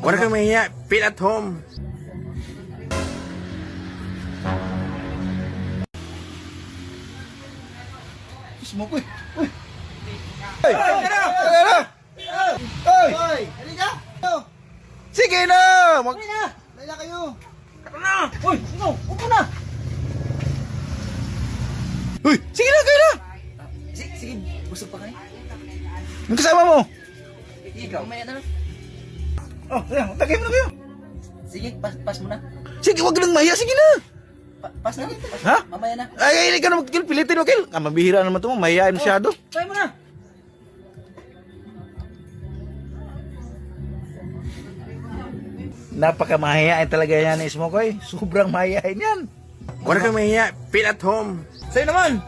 Wala kang mahiya. Feel at home. Smoke, uy. Uy. Hey! Hey! Hey! Halika! Sige na! Halika! Halika kayo! Tara na! Uy! Sino? Upo na! Uy! Sige na, kayo na! Sige, busog pa kayo. Yung kasama mo? Ikaw? Mamaya na lang. Oh, ayan, tagay mo na kayo. Sige, pass mo na. Sige, wag lang mahiya. Sige na. Pass na. Ha? Mamaya na. Ay, hindi ka na magkil. Pilitin mo, Kil. Mabihira naman ito mo. Mahihain masyado. Try mo na. Napakamahihain talaga yan ni Smokoy. Sobrang mahihain yan. Wala kang mahiya. Feel at home. Sa'yo naman.